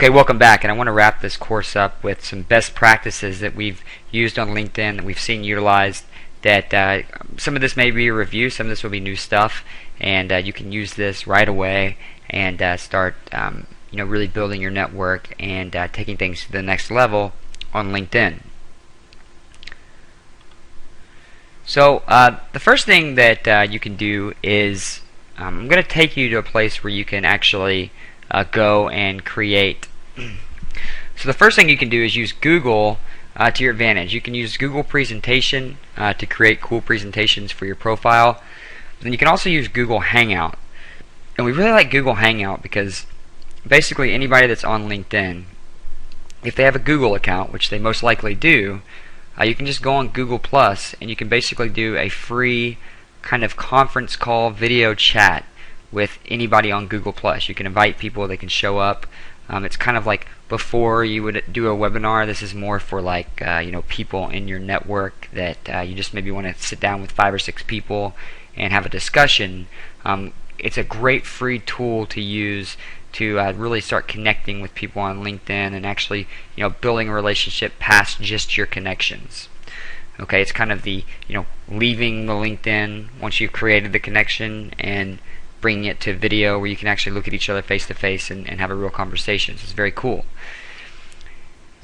Okay, welcome back, and I want to wrap this course up with some best practices that we've used on LinkedIn that we've seen utilized. That some of this may be a review, some of this will be new stuff, and you can use this right away and start really building your network and taking things to the next level on LinkedIn. So the first thing that you can do is I'm going to take you to a place where you can actually go and create. So the first thing you can do is use Google to your advantage. You can use Google Presentation to create cool presentations for your profile. But then you can also use Google Hangout. And we really like Google Hangout because basically anybody that's on LinkedIn, if they have a Google account, which they most likely do, you can just go on Google Plus and you can basically do a free kind of conference call video chat with anybody on Google Plus. You can invite people, they can show up. It's kind of like before you would do a webinar. This is more for like people in your network that you just maybe want to sit down with 5 or 6 people and have a discussion. It's a great free tool to use to really start connecting with people on LinkedIn and actually building a relationship past just your connections. Okay, it's kind of the leaving the LinkedIn once you've created the connection and bringing it to video where you can actually look at each other face to face and have a real conversation. So it's very cool.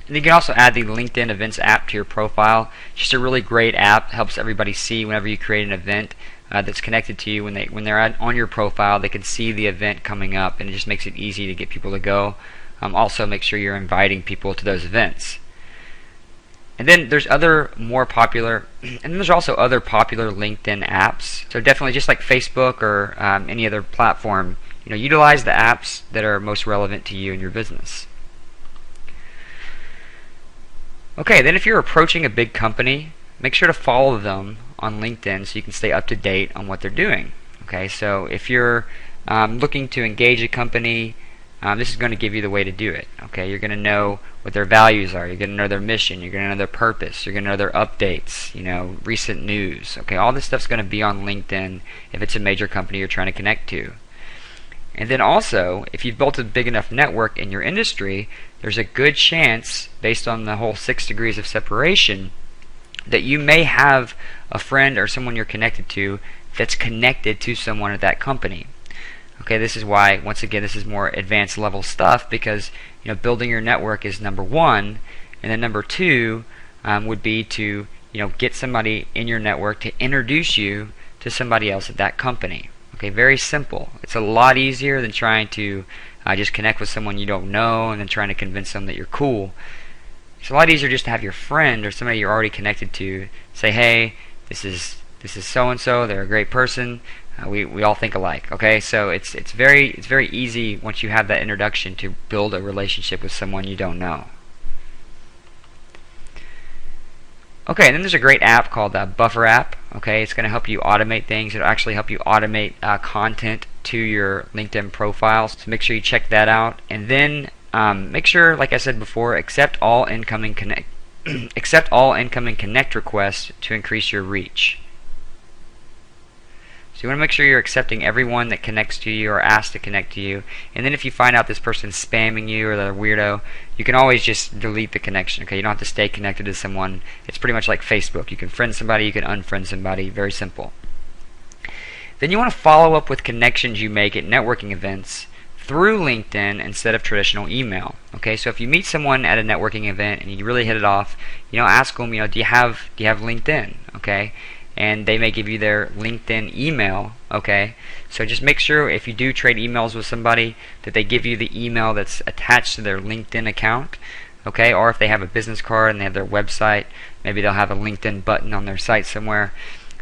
And you can also add the LinkedIn Events app to your profile. It's just a really great app. Helps everybody see whenever you create an event that's connected to you. When they're on your profile, they can see the event coming up, and it just makes it easy to get people to go. Also, make sure you're inviting people to those events. And then there's other more popular, and then there's also other popular LinkedIn apps. So definitely, just like Facebook or any other platform, utilize the apps that are most relevant to you and your business. Okay, then if you're approaching a big company, make sure to follow them on LinkedIn so you can stay up to date on what they're doing. Okay, so if you're looking to engage a company, this is going to give you the way to do it. Okay, you're going to know what their values are. You're going to know their mission. You're going to know their purpose. You're going to know their updates. Recent news. Okay, all this stuff's going to be on LinkedIn if it's a major company you're trying to connect to. And then also, if you've built a big enough network in your industry, there's a good chance, based on the whole 6 degrees of separation, that you may have a friend or someone you're connected to that's connected to someone at that company. Okay, this is why, once again, this is more advanced level stuff, because building your network is number one, and then number two would be to get somebody in your network to introduce you to somebody else at that company. Okay, very simple. It's a lot easier than trying to just connect with someone you don't know and then trying to convince them that you're cool. It's a lot easier just to have your friend or somebody you're already connected to say, hey, this is so and so. They're a great person. We all think alike. Okay, so it's very easy once you have that introduction to build a relationship with someone you don't know. Okay, and then there's a great app called Buffer app. Okay, it's going to help you automate things. It'll actually help you automate content to your LinkedIn profile. So make sure you check that out, and then make sure, like I said before, accept all incoming connect requests to increase your reach. So you want to make sure you're accepting everyone that connects to you or asks to connect to you. And then if you find out this person's spamming you or they're a weirdo, you can always just delete the connection. Okay, you don't have to stay connected to someone. It's pretty much like Facebook. You can friend somebody, you can unfriend somebody. Very simple. Then you want to follow up with connections you make at networking events through LinkedIn instead of traditional email. Okay, so if you meet someone at a networking event and you really hit it off, ask them, do you have LinkedIn? Okay. And they may give you their LinkedIn email. Okay, so just make sure if you do trade emails with somebody that they give you the email that's attached to their LinkedIn account. Okay, or if they have a business card and they have their website, maybe they'll have a LinkedIn button on their site somewhere.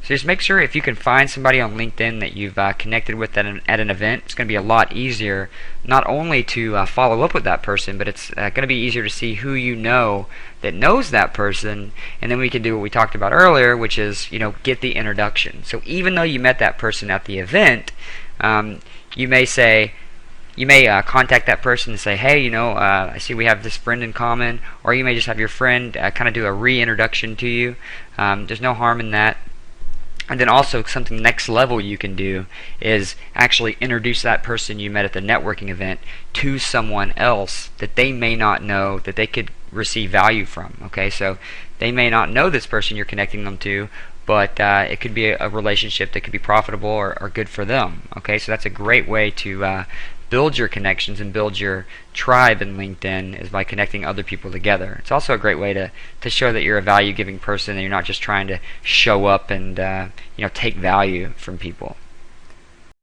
So just make sure if you can find somebody on LinkedIn that you've connected with at an event, it's going to be a lot easier not only to follow up with that person, but it's going to be easier to see who you know that knows that person, and then we can do what we talked about earlier, which is get the introduction. So even though you met that person at the event, you may contact that person and say, hey, I see we have this friend in common, or you may just have your friend kind of do a reintroduction to you. There's no harm in that. And then also something next level you can do is actually introduce that person you met at the networking event to someone else that they may not know that they could receive value from. Okay, so they may not know this person you're connecting them to, but it could be a relationship that could be profitable or good for them. Okay, so that's a great way to build your connections and build your tribe in LinkedIn, is by connecting other people together. It's also a great way to show that you're a value giving person and you're not just trying to show up and take value from people.